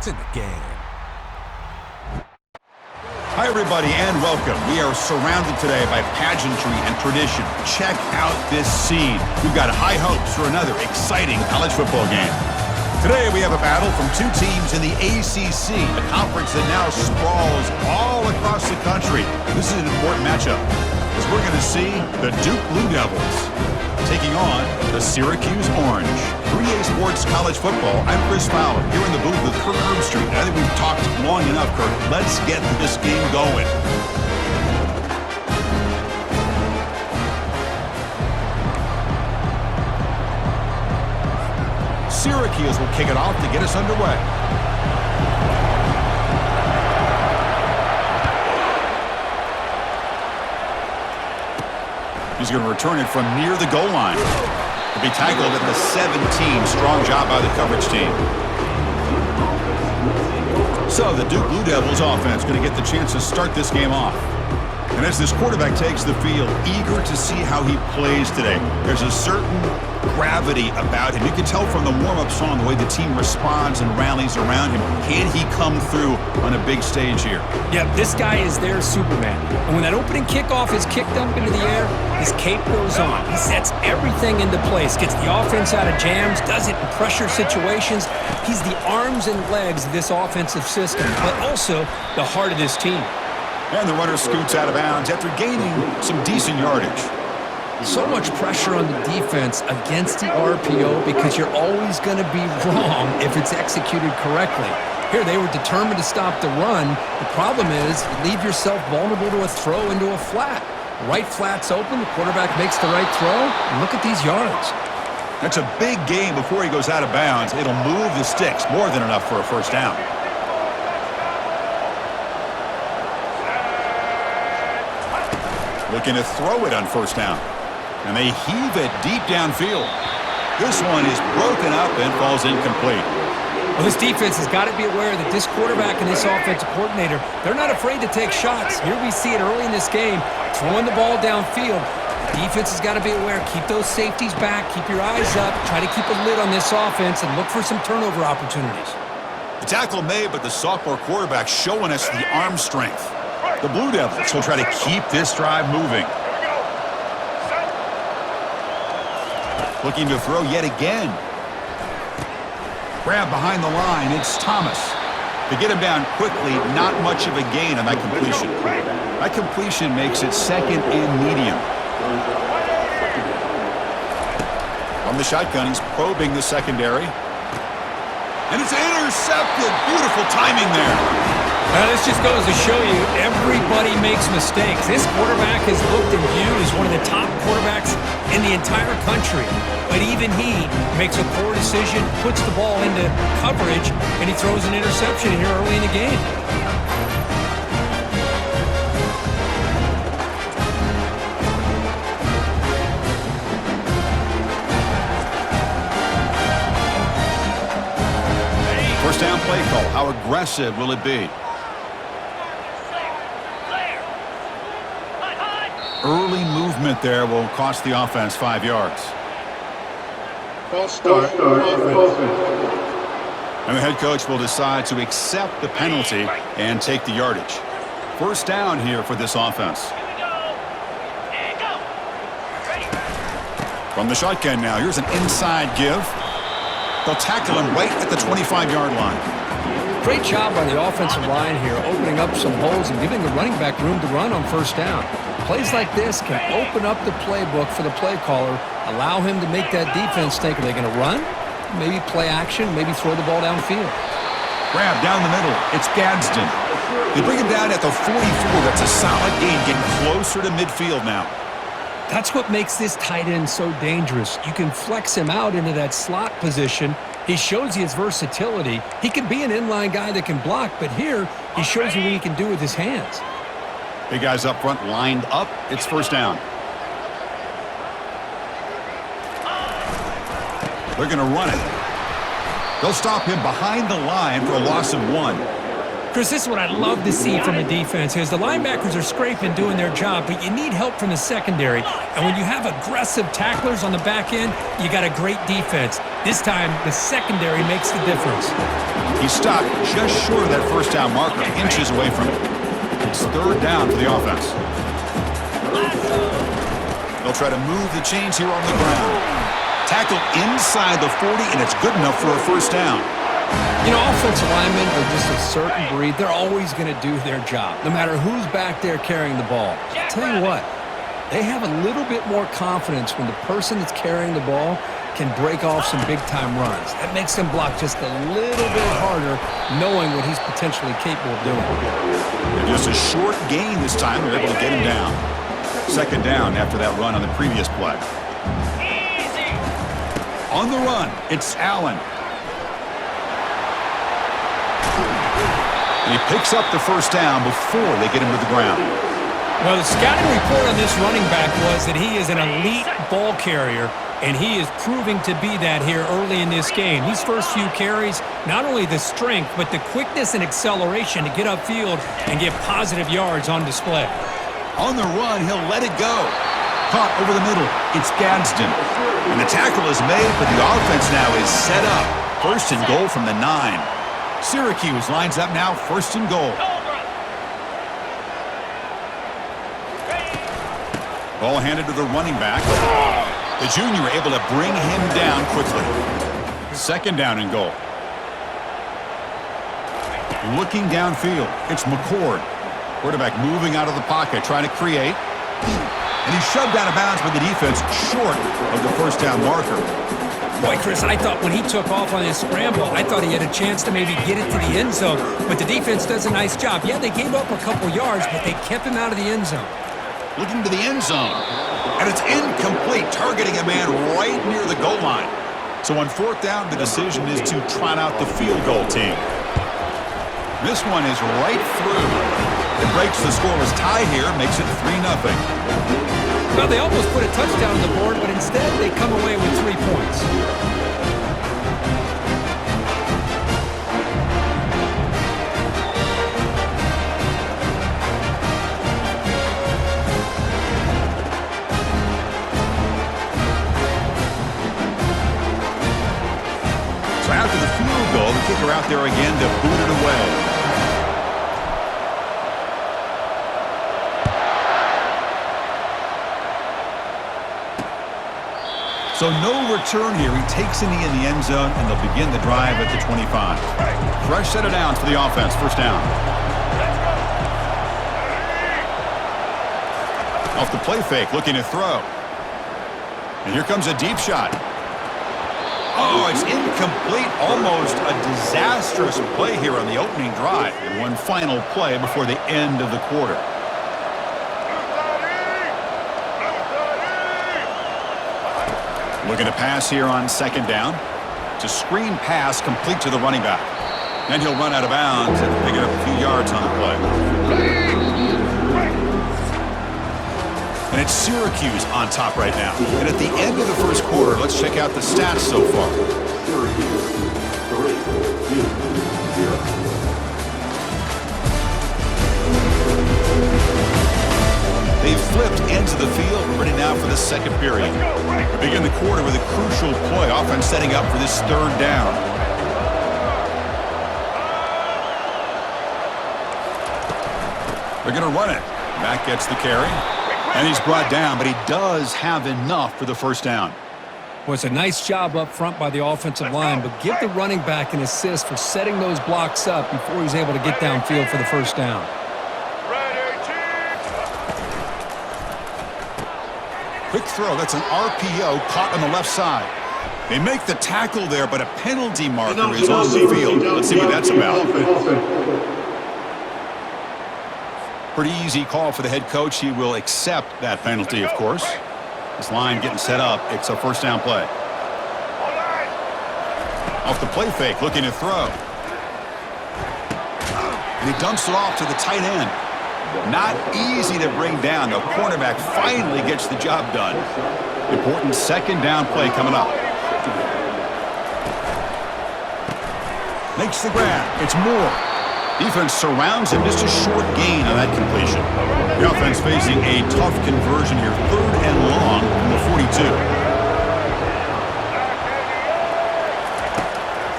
It's in the game. Hi, everybody, and welcome. We are surrounded today by pageantry and tradition. Check out this scene. We've got high hopes for another exciting college football game. Today, we have a battle from two teams in the ACC, a conference that now sprawls all across the country. This is an important matchup, as we're going to see the Duke Blue Devils taking on the Syracuse Orange. 3A Sports College Football. I'm Chris Fowler, here in the booth with Kirk Herbstreit. I think we've talked long enough, Kirk. Let's get this game going. Syracuse will kick it off to get us underway. He's going to return it from near the goal line. He'll be tackled at the 17. Strong job by the coverage team. So the Duke Blue Devils offense going to get the chance to start this game off. And as this quarterback takes the field, eager to see how he plays today. There's a certain gravity about him. You can tell from the warm-up song the way the team responds and rallies around him. Can he come through on a big stage here? Yeah, this guy is their Superman. And when that opening kickoff is kicked up into the air, his cape goes on. He sets everything into place, gets the offense out of jams, does it in pressure situations. He's the arms and legs of this offensive system, but also the heart of this team. And the runner scoots out of bounds after gaining some decent yardage. So much pressure on the defense against the RPO because you're always going to be wrong if it's executed correctly. Here, they were determined to stop the run. The problem is you leave yourself vulnerable to a throw into a flat. Right flat's open, the quarterback makes the right throw, and look at these yards. That's a big gain before he goes out of bounds. It'll move the sticks, more than enough for a first down. Looking to throw it on first down. And they heave it deep downfield. This one is broken up and falls incomplete. Well, this defense has got to be aware that this quarterback and this offensive coordinator, they're not afraid to take shots. Here we see it early in this game, throwing the ball downfield. The defense has got to be aware. Keep those safeties back. Keep your eyes up. Try to keep a lid on this offense and look for some turnover opportunities. The tackle made, but the sophomore quarterback showing us the arm strength. The Blue Devils will try to keep this drive moving. Looking to throw yet again. Grab behind the line. It's Thomas. To get him down quickly, not much of a gain on that completion. That completion makes it second and medium. From the shotgun, he's probing the secondary. And it's intercepted. Beautiful timing there. This just goes to show you everybody makes mistakes. This quarterback is looked and viewed as one of the top quarterbacks in the entire country. But even he makes a poor decision, puts the ball into coverage, and he throws an interception here early in the game. First down play call. How aggressive will it be? Early movement there will cost the offense 5 yards. And the head coach will decide to accept the penalty and take the yardage. First down here for this offense. From the shotgun now, here's an inside give. They'll tackle him right at the 25-yard line. Great job by the offensive line here, opening up some holes and giving the running back room to run on first down. Plays like this can open up the playbook for the play caller, allow him to make that defense think, are they going to run? Maybe play action, maybe throw the ball downfield. Grab down the middle. It's Gadsden. They bring him down at the 44. That's a solid gain, getting closer to midfield now. That's what makes this tight end so dangerous. You can flex him out into that slot position. He shows you his versatility. He can be an inline guy that can block, but here he shows you what he can do with his hands. Big guys up front lined up. It's first down. They're going to run it. They'll stop him behind the line for a loss of 1. Chris, this is what I love to see from a defense is the linebackers are scraping, doing their job, but you need help from the secondary. And when you have aggressive tacklers on the back end, you got a great defense. This time, the secondary makes the difference. He stopped just short of that first down marker, inches away from it. It's third down for the offense. They'll try to move the chains here on the ground. Tackle inside the 40, and it's good enough for a first down. You know, offensive linemen are just a certain breed. They're always going to do their job, no matter who's back there carrying the ball. I'll tell you what, they have a little bit more confidence when the person that's carrying the ball can break off some big-time runs. That makes them block just a little bit harder, knowing what he's potentially capable of doing. And just a short gain this time. They're able to get him down. Second down after that run on the previous play. On the run, it's Allen. And he picks up the first down before they get him to the ground. Well, the scouting report on this running back was that he is an elite ball carrier, and he is proving to be that here early in this game. These first few carries, not only the strength, but the quickness and acceleration to get upfield and get positive yards on display. On the run, he'll let it go. Caught over the middle. It's Gadsden. And the tackle is made, but the offense now is set up. First and goal from the 9. Syracuse lines up now, first and goal. Ball handed to the running back. The junior able to bring him down quickly. Second down and goal. Looking downfield, it's McCord. Quarterback moving out of the pocket, trying to create. And he's shoved out of bounds by the defense short of the first down marker. Boy, Chris, I thought when he took off on his scramble, I thought he had a chance to maybe get it to the end zone. But the defense does a nice job. Yeah, they gave up a couple yards, but they kept him out of the end zone. Looking to the end zone. And it's incomplete, targeting a man right near the goal line. So on fourth down, the decision is to trot out the field goal team. This one is right through. It breaks the scoreless tie here, makes it 3-0. Well, they almost put a touchdown on the board, but instead they come away with 3 points. So after the field goal, the kicker out there again to boot it away. So no return here. He takes it in the end zone, and they'll begin the drive at the 25. Fresh set of downs for the offense. First down. Off the play fake, looking to throw. And here comes a deep shot. Oh, it's incomplete. Almost a disastrous play here on the opening drive. And one final play before the end of the quarter. Looking to pass here on second down. It's a screen pass complete to the running back. Then he'll run out of bounds and pick it up a few yards on the play. And it's Syracuse on top right now. And at the end of the first quarter, let's check out the stats so far. They've flipped into the field. We're ready now for the second period. We begin the quarter with a crucial play. Offense setting up for this third down. They're going to run it. Mack gets the carry. And he's brought down, but he does have enough for the first down. Well, it's a nice job up front by the offensive line, but give the running back an assist for setting those blocks up before he's able to get downfield for the first down. Quick throw. That's an RPO caught on the left side. They make the tackle there, but a penalty marker is on the field. Let's see what that's about. Pretty easy call for the head coach. He will accept that penalty, of course. This line getting set up. It's a first down play. Off the play fake, looking to throw. And he dumps it off to the tight end. Not easy to bring down. The cornerback finally gets the job done. Important second down play coming up. Makes the grab. It's Moore. Defense surrounds him. Just a short gain on that completion. The offense facing a tough conversion here. Third and long from the 42.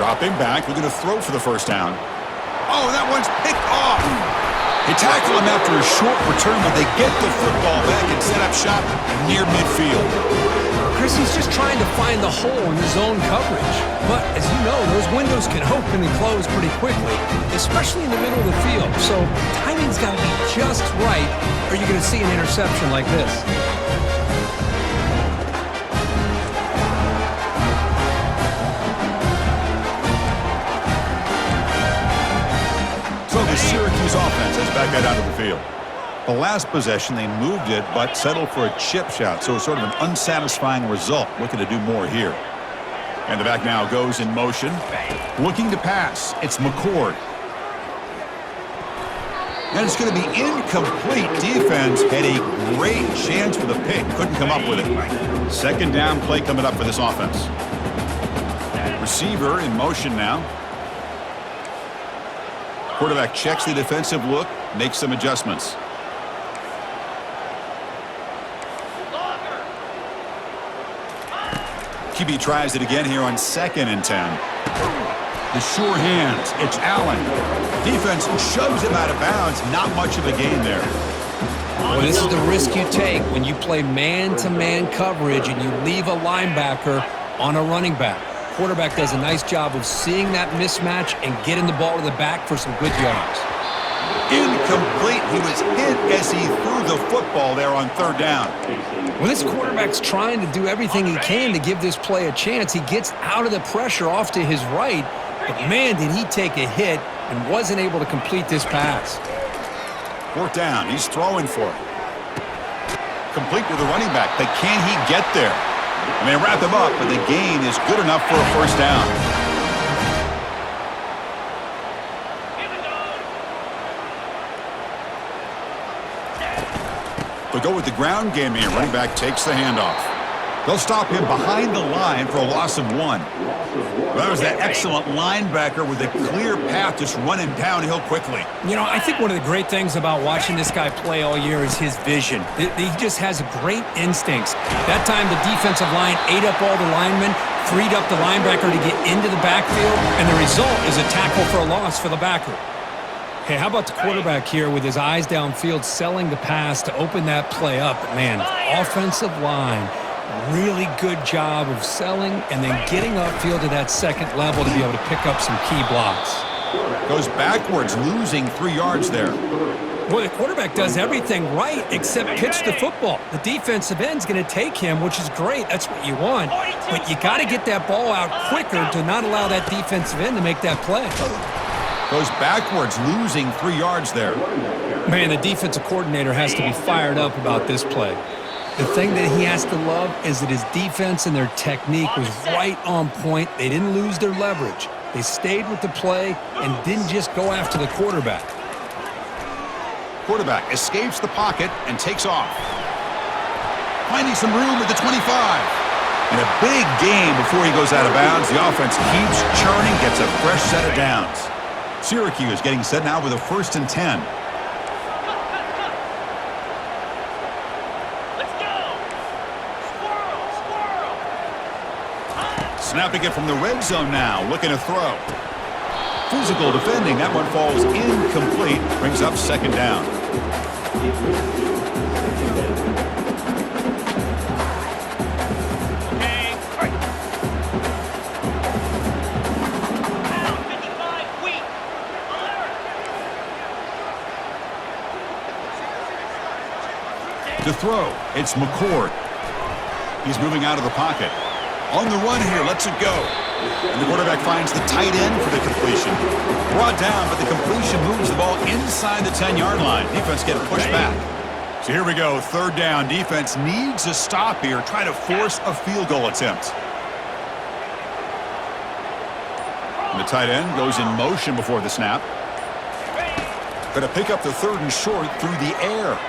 Dropping back, looking to throw for the first down. Oh, that one's picked off. They tackle him after a short return, but they get the football back and set up shop near midfield. Chris, he's just trying to find the hole in the zone coverage. But as you know, those windows can open and close pretty quickly, especially in the middle of the field. So timing's got to be just right, or you're going to see an interception like this. So the Syracuse offense has back that out of the field. The last possession, they moved it, but settled for a chip shot, so it's sort of an unsatisfying result. Looking to do more here. And the back now goes in motion. Looking to pass. It's McCord. And it's going to be incomplete. Defense had a great chance for the pick. Couldn't come up with it. Second down play coming up for this offense. Receiver in motion now. Quarterback checks the defensive look, makes some adjustments. QB tries it again here on 2nd and 10. The sure hands. It's Allen. Defense shoves him out of bounds. Not much of a gain there. Well, this is the risk you take when you play man-to-man coverage and you leave a linebacker on a running back. Quarterback does a nice job of seeing that mismatch and getting the ball to the back for some good yards. Incomplete. He was hit as he threw the football there on 3rd down. Well, this quarterback's trying to do everything he can to give this play a chance. He gets out of the pressure off to his right, but man, did he take a hit and wasn't able to complete this pass. 4th down. He's throwing for it. Complete to the running back, but can he get there? And they wrap him up, but the gain is good enough for a 1st down. They'll go with the ground game here. Running back takes the handoff. They'll stop him behind the line for a loss of 1. Well, that was that excellent linebacker with a clear path just running downhill quickly. You know, I think one of the great things about watching this guy play all year is his vision. He just has great instincts. That time the defensive line ate up all the linemen, freed up the linebacker to get into the backfield, and the result is a tackle for a loss for the backer. Hey, how about the quarterback here with his eyes downfield selling the pass to open that play up? Man, offensive line, really good job of selling and then getting upfield to that 2nd level to be able to pick up some key blocks. Goes backwards, losing 3 yards there. Boy, the quarterback does everything right except pitch the football. The defensive end's going to take him, which is great. That's what you want. But you got to get that ball out quicker to not allow that defensive end to make that play. Goes backwards, losing 3 yards there. Man, the defensive coordinator has to be fired up about this play. The thing that he has to love is that his defense and their technique was right on point. They didn't lose their leverage. They stayed with the play and didn't just go after the quarterback. Quarterback escapes the pocket and takes off. Finding some room at the 25. And a big gain before he goes out of bounds. The offense keeps churning, gets a fresh set of downs. Syracuse getting set now with a 1st and 10. Snapping it from the red zone now, looking to throw. Physical defending, that one falls incomplete, brings up 2nd down. To throw, it's McCord. He's moving out of the pocket. On the run here, lets it go. And the quarterback finds the tight end for the completion. Brought down, but the completion moves the ball inside the 10-yard line. Defense getting pushed back. So here we go, 3rd down. Defense needs a stop here, try to force a field goal attempt. And the tight end goes in motion before the snap. Going to pick up the 3rd and short through the air.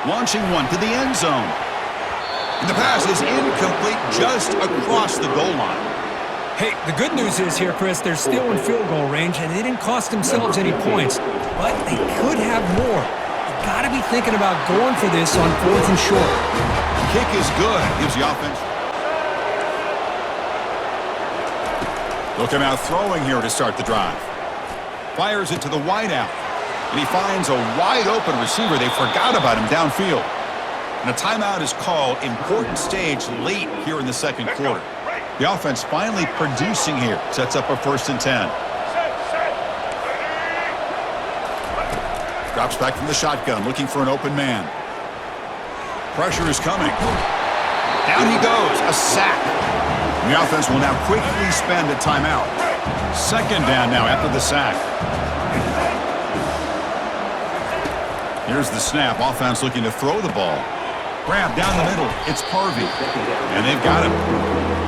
Launching one to the end zone. And the pass is incomplete just across the goal line. Hey, the good news is here, Chris, they're still in field goal range, and they didn't cost themselves any points, but they could have more. You got to be thinking about going for this on 4th and short. Kick is good. Gives the offense. They'll come out throwing here to start the drive. Fires it to the wideout. And he finds a wide-open receiver. They forgot about him downfield. And a timeout is called. Important stage late here in the second quarter. The offense finally producing here. Sets up a 1st and 10. Drops back from the shotgun, looking for an open man. Pressure is coming. Down he goes. A sack. And the offense will now quickly spend a timeout. 2nd down now after the sack. Here's the snap. Offense looking to throw the ball. Grab down the middle. It's Harvey. And they've got him.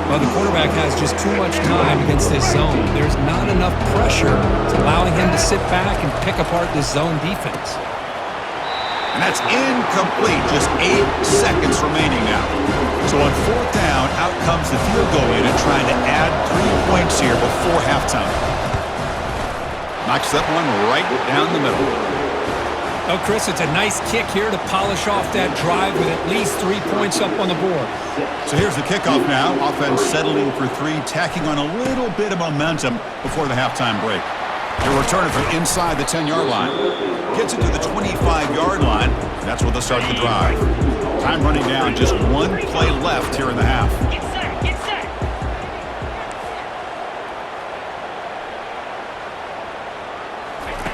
Well, the quarterback has just too much time against this zone. There's not enough pressure to allowing him to sit back and pick apart this zone defense. And that's incomplete. Just 8 seconds remaining now. So on 4th down, out comes the field goal unit trying to add 3 points here before halftime. Knocks that one right down the middle. Oh, Chris, it's a nice kick here to polish off that drive with at least 3 points up on the board. So here's the kickoff now. Offense settling for 3, tacking on a little bit of momentum before the halftime break. They'll return it from inside the 10-yard line. Gets it to the 25-yard line. That's where they'll start the drive. Time running down, just 1 play left here in the half. Get set, get set.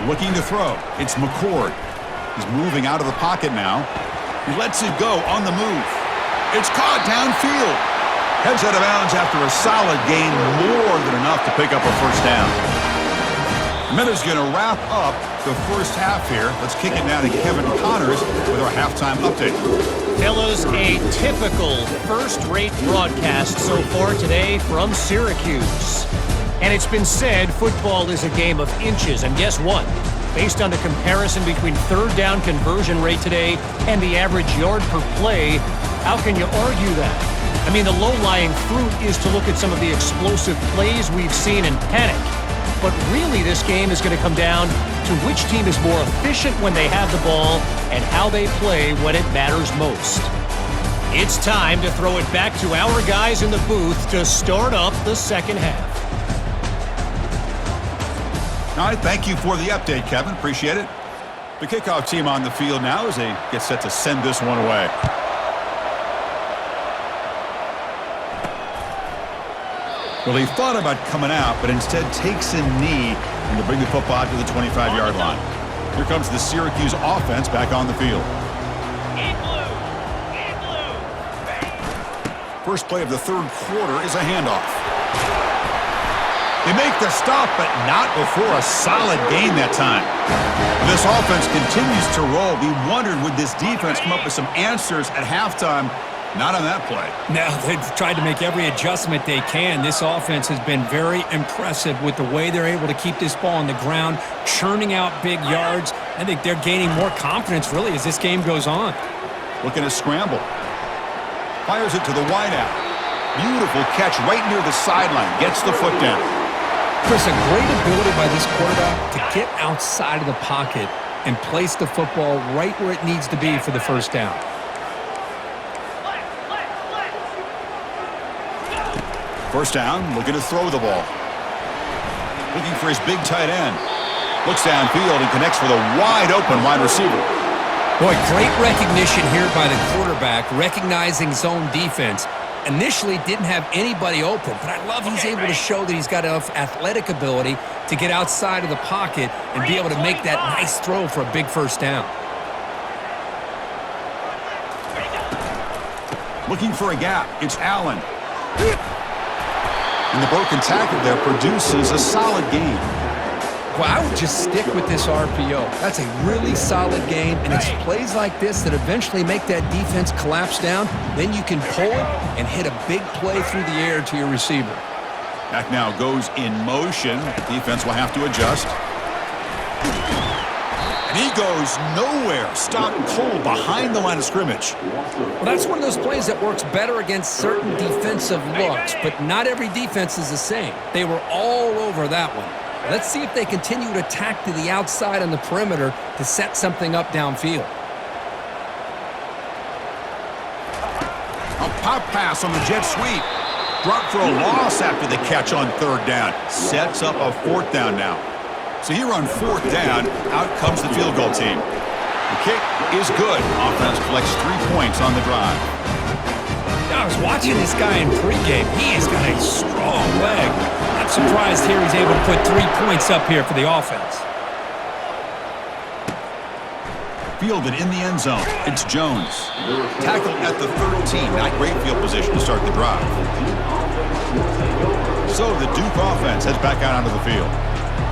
Looking to throw. It's McCord. He's moving out of the pocket now. He lets it go on the move. It's caught downfield. Heads out of bounds after a solid gain, more than enough to pick up a 1st down. Minutes going to wrap up the first half here. Let's kick it now to Kevin Connors with our halftime update. Fellas, a typical first-rate broadcast so far today from Syracuse. And it's been said football is a game of inches. And guess what? Based on the comparison between 3rd down conversion rate today and the average yard per play, how can you argue that? I mean, the low-lying fruit is to look at some of the explosive plays we've seen and panic. But really, this game is going to come down to which team is more efficient when they have the ball and how they play when it matters most. It's time to throw it back to our guys in the booth to start up the second half. All right, thank you for the update, Kevin. Appreciate it. The kickoff team on the field now as they get set to send this one away. Well, he thought about coming out, but instead takes a knee and to bring the football to the 25-yard line. Here comes the Syracuse offense back on the field. In blue. In blue. First play of the 3rd quarter is a handoff. They make the stop, but not before a solid gain that time. This offense continues to roll. We wondered, would this defense come up with some answers at halftime? Not on that play. Now, they've tried to make every adjustment they can. This offense has been very impressive with the way they're able to keep this ball on the ground, churning out big yards. I think they're gaining more confidence, really, as this game goes on. Looking to scramble. Fires it to the wideout. Beautiful catch right near the sideline. Gets the foot down. Chris, a great ability by this quarterback to get outside of the pocket and place the football right where it needs to be for the 1st down. First down, looking to throw the ball. Looking for his big tight end. Looks downfield and connects with a wide-open wide receiver. Boy, great recognition here by the quarterback, recognizing zone defense. Initially didn't have anybody open, but I love he's able to show that he's got enough athletic ability to get outside of the pocket and be able to make that nice throw for a big 1st down. Looking for a gap. It's Allen. And the broken tackle there produces a solid gain. Well, I would just stick with this RPO. That's a really solid game, and it's plays like this that eventually make that defense collapse down. Then you can pull it and hit a big play through the air to your receiver. Back now goes in motion. The defense will have to adjust. And he goes nowhere. Stopped cold behind the line of scrimmage. Well, that's one of those plays that works better against certain defensive looks, but not every defense is the same. They were all over that one. Let's see if they continue to attack to the outside on the perimeter to set something up downfield. A pop pass on the jet sweep. Brought for a loss after the catch on third down. Sets up a fourth down now. So here on fourth down, out comes the field goal team. The kick is good. Offense collects 3 points on the drive. I was watching this guy in pregame. He has got a strong leg. Not surprised here he's able to put 3 points up here for the offense. Fielded in the end zone. It's Jones. Tackled at the 13. Not great field position to start the drive. So the Duke offense heads back out onto the field.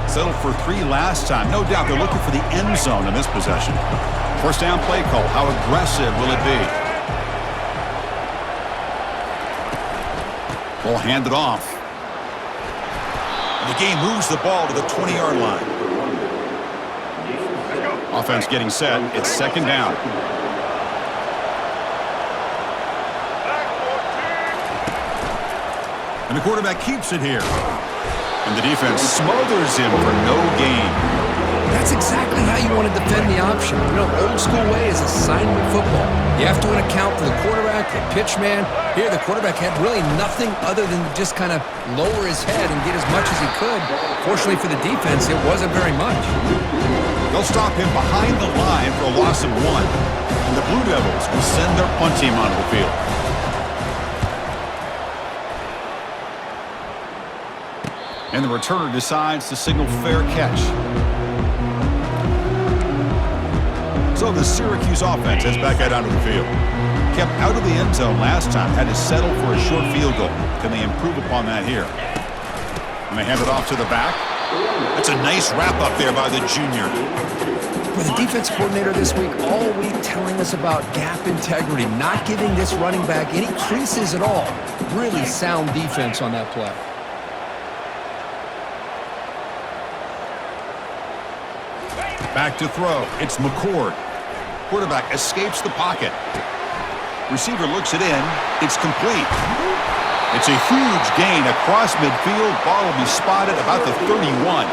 Settled for 3 last time. No doubt they're looking for the end zone in this possession. First down play call. How aggressive will it be? Ball handed off. And the game moves the ball to the 20-yard line. Offense getting set. It's second down. And the quarterback keeps it here. And the defense smothers him for no gain. That's exactly how you want to defend the option. You know, old school way is assignment football. You have to account for the quarterback, the pitch man. Here, the quarterback had really nothing other than to just kind of lower his head and get as much as he could. Fortunately for the defense, it wasn't very much. They'll stop him behind the line for a loss of 1. And the Blue Devils will send their punt team onto the field. And the returner decides to signal fair catch. So the Syracuse offense heads back out onto the field. Kept out of the end zone last time, had to settle for a short field goal. Can they improve upon that here? And they hand it off to the back. That's a nice wrap-up there by the junior. For the defense coordinator this week, all week telling us about gap integrity, not giving this running back any creases at all. Really sound defense on that play. Back to throw. It's McCord. Quarterback escapes the pocket. Receiver looks it in. It's complete. It's a huge gain across midfield. Ball will be spotted about the 31.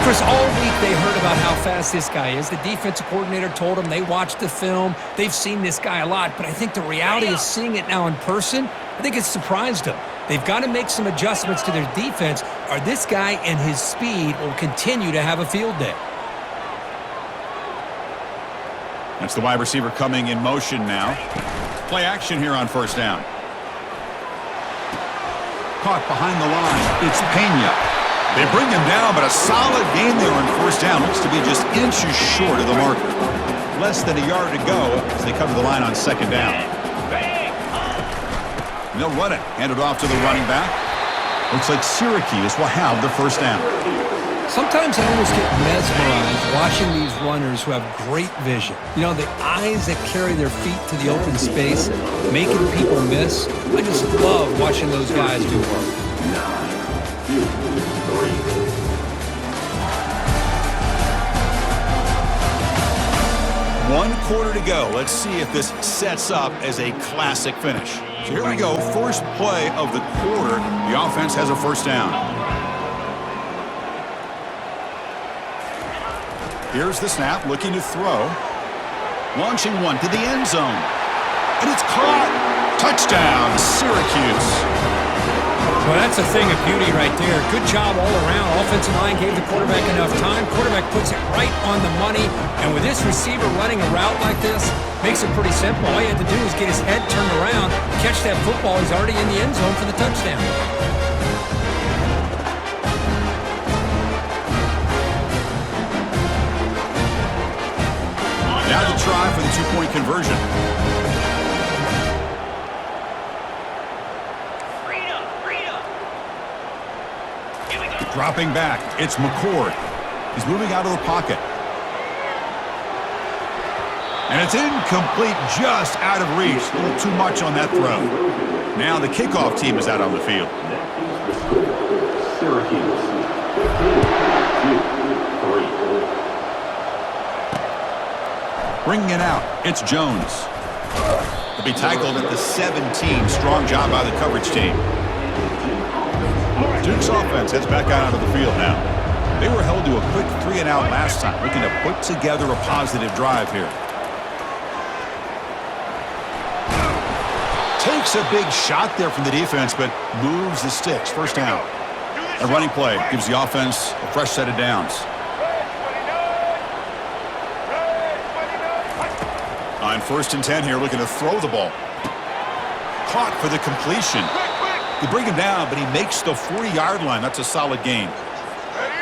Chris, all week they heard about how fast this guy is. The defensive coordinator told them they watched the film. They've seen this guy a lot, but I think the reality is seeing it now in person, I think it's surprised them. They've got to make some adjustments to their defense, or this guy and his speed will continue to have a field day. That's the wide receiver coming in motion now. Play action here on first down. Caught behind the line. It's Pena. They bring him down, but a solid gain there on first down. Looks to be just inches short of the marker. Less than a yard to go as they come to the line on second down. And they'll run it. Hand it off to the running back. Looks like Syracuse will have the first down. Sometimes I almost get mesmerized watching these runners who have great vision. You know, the eyes that carry their feet to the open space, making people miss. I just love watching those guys do work. 1 quarter to go. Let's see if this sets up as a classic finish. So here we go. First play of the quarter. The offense has a first down. Here's the snap, looking to throw. Launching one to the end zone. And it's caught. Touchdown, Syracuse. Well, that's a thing of beauty right there. Good job all around. Offensive line gave the quarterback enough time. Quarterback puts it right on the money. And with this receiver running a route like this, makes it pretty simple. All you had to do was get his head turned around, catch that football. He's already in the end zone for the touchdown. Now to try for the 2-point conversion. Dropping back, it's McCord. He's moving out of the pocket. And it's incomplete, just out of reach. A little too much on that throw. Now the kickoff team is out on the field. Bringing it out, it's Jones. He'll be tackled at the 17. Strong job by the coverage team. Duke's offense heads back out onto the field now. They were held to a quick 3-and-out last time, looking to put together a positive drive here. Makes a big shot there from the defense, but moves the sticks. First down. A running play gives the offense a fresh set of downs. On 1st and 10 here, looking to throw the ball. Caught for the completion. They bring him down, but he makes the 40-yard line. That's a solid gain.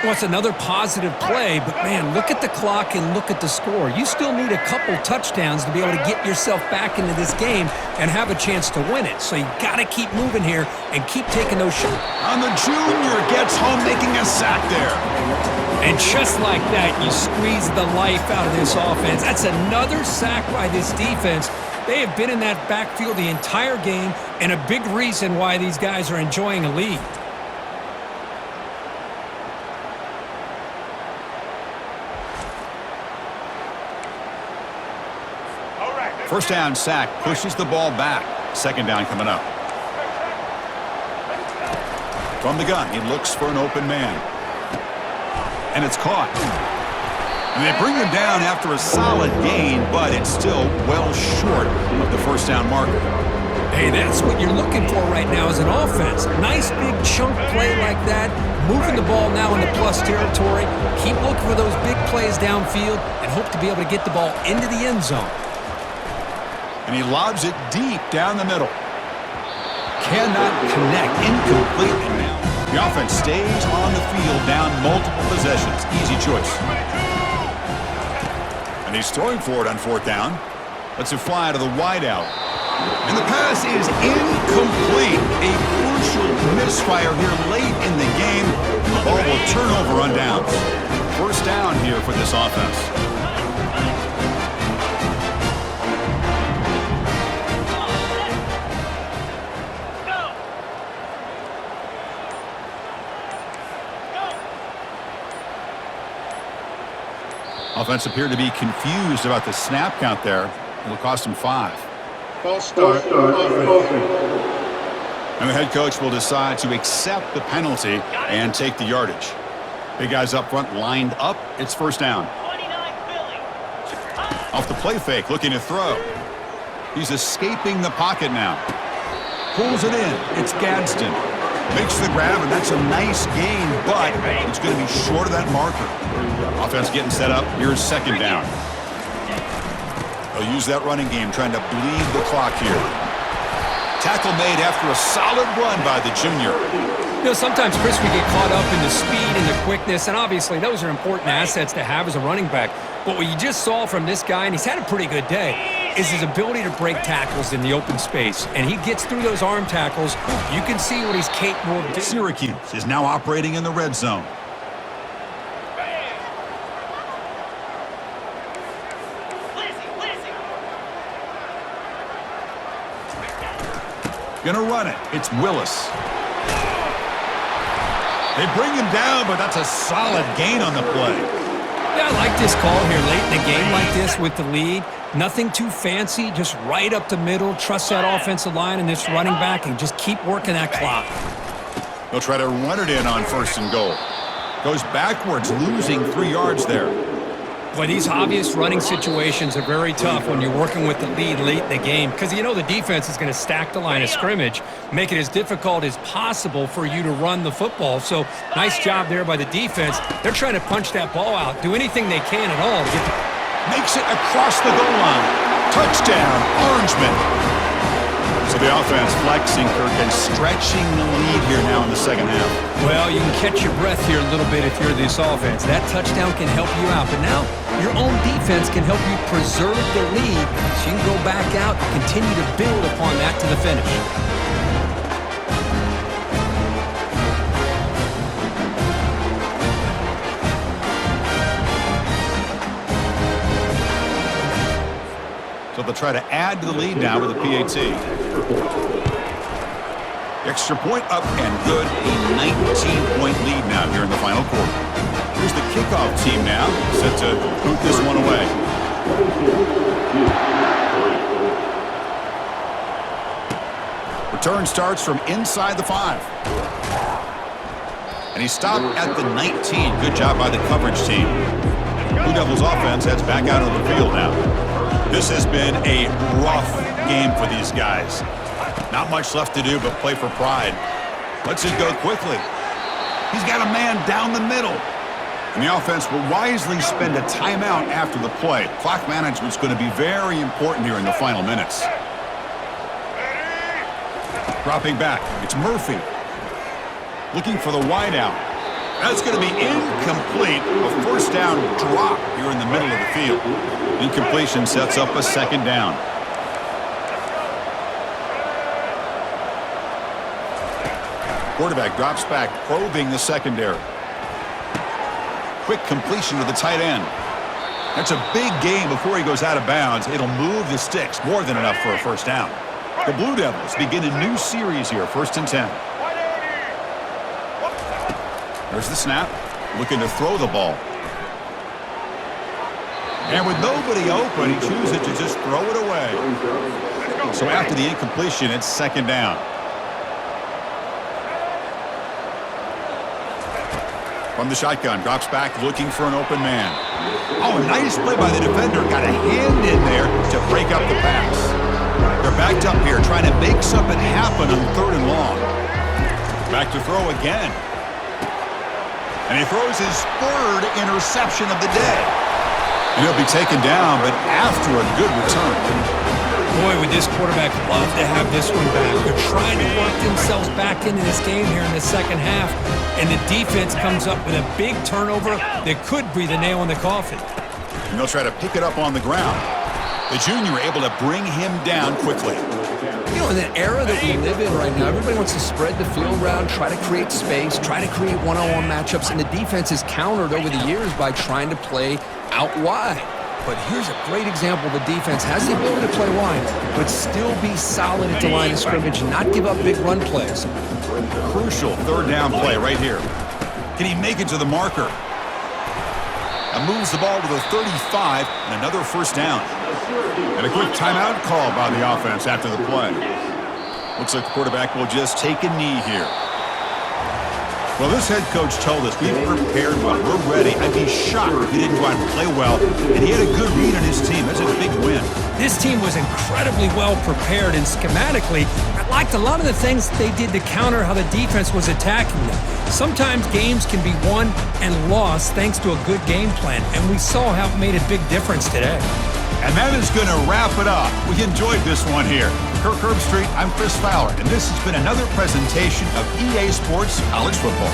Well, it's another positive play, but, man, look at the clock and look at the score. You still need a couple touchdowns to be able to get yourself back into this game and have a chance to win it. So you got to keep moving here and keep taking those shots. On the junior, gets home, making a sack there. And just like that, you squeeze the life out of this offense. That's another sack by this defense. They have been in that backfield the entire game, and a big reason why these guys are enjoying a lead. First down sack, pushes the ball back. Second down coming up. From the gun, he looks for an open man. And it's caught. And they bring him down after a solid gain, but it's still well short of the first down marker. Hey, that's what you're looking for right now as an offense. Nice big chunk play like that, moving the ball now into plus territory. Keep looking for those big plays downfield and hope to be able to get the ball into the end zone. And he lobs it deep down the middle. Cannot connect. Incomplete. And now the offense stays on the field down multiple possessions. Easy choice. And he's throwing for it on 4th down. Lets it fly to the wideout. And the pass is incomplete. A crucial misfire here late in the game. The ball will turn over on downs. First down here for this offense. Offense appeared to be confused about the snap count there. It'll cost him 5. False start. And the head coach will decide to accept the penalty and take the yardage. Big guys up front lined up. It's first down. Off the play fake, looking to throw. He's escaping the pocket now. Pulls it in. It's Gadsden. Makes the grab, and that's a nice gain, but it's going to be short of that marker. Offense getting set up. Here's second down. They'll use that running game, trying to bleed the clock here. Tackle made after a solid run by the junior. You know, sometimes, Chris, we get caught up in the speed and the quickness, and obviously those are important assets to have as a running back. But what you just saw from this guy, and he's had a pretty good day, is his ability to break tackles in the open space. And he gets through those arm tackles. You can see what he's capable of doing. Syracuse is now operating in the red zone. Gonna run it. It's Willis. They bring him down, but that's a solid gain on the play. Yeah, I like this call here late in a game like this with the lead. Nothing too fancy, just right up the middle. Trust that offensive line and this running back and just keep working that clock. They'll try to run it in on 1st and goal. Goes backwards, losing 3 yards there. But these obvious running situations are very tough when you're working with the lead late in the game because you know the defense is going to stack the line of scrimmage, make it as difficult as possible for you to run the football. So nice job there by the defense. They're trying to punch that ball out, do anything they can at all to get Makes it across the goal line. Touchdown, Orangemen. So the offense flexing, Kirk, and stretching the lead here now in the second half. Well, you can catch your breath here a little bit if you're this offense. That touchdown can help you out. But now your own defense can help you preserve the lead so you can go back out and continue to build upon that to the finish. So they'll try to add to the lead now with a PAT. Extra point up and good. A 19-point lead now here in the final quarter. Here's the kickoff team now, set to boot this one away. Return starts from inside the 5. And he stopped at the 19. Good job by the coverage team. Blue Devils offense heads back out on the field now. This has been a rough game for these guys. Not much left to do but play for pride. Let's it go quickly. He's got a man down the middle. And the offense will wisely spend a timeout after the play. Clock management's going to be very important here in the final minutes. Dropping back, it's Murphy. Looking for the wide out. That's going to be incomplete. A first down drop here in the middle of the field. Incompletion sets up a second down. Quarterback drops back, probing the secondary. Quick completion to the tight end. That's a big gain before he goes out of bounds. It'll move the sticks, more than enough for a first down. The Blue Devils begin a new series here, 1st and 10. There's the snap, looking to throw the ball. And with nobody open, he chooses to just throw it away. So after the incompletion, it's second down. From the shotgun, drops back, looking for an open man. Oh, nice play by the defender. Got a hand in there to break up the pass. They're backed up here, trying to make something happen on 3rd and long. Back to throw again. And he throws his 3rd interception of the day. And he'll be taken down, but after a good return. Boy, would this quarterback love to have this one back. They're trying to work themselves back into this game here in the second half, and the defense comes up with a big turnover that could breathe a nail in the coffin. And they'll try to pick it up on the ground. The junior able to bring him down quickly. You know, in the era that we live in right now, everybody wants to spread the field around, try to create space, try to create one-on-one matchups, and the defense is countered over the years by trying to play out wide. But here's a great example. The defense has the ability to play wide, but still be solid at the line of scrimmage and not give up big run plays. Crucial 3rd down play right here. Can he make it to the marker? And moves the ball to the 35 and another first down. And a quick timeout call by the offense after the play. Looks like the quarterback will just take a knee here. Well, this head coach told us we've prepared well. We're ready. I'd be shocked if he didn't go out and play well. And he had a good read on his team. That's a big win. This team was incredibly well prepared, and schematically, I liked a lot of the things they did to counter how the defense was attacking them. Sometimes games can be won and lost thanks to a good game plan, and we saw how it made a big difference today. And that is going to wrap it up. We enjoyed this one here. Kirk Herbstreit, I'm Chris Fowler, and this has been another presentation of EA Sports College Football.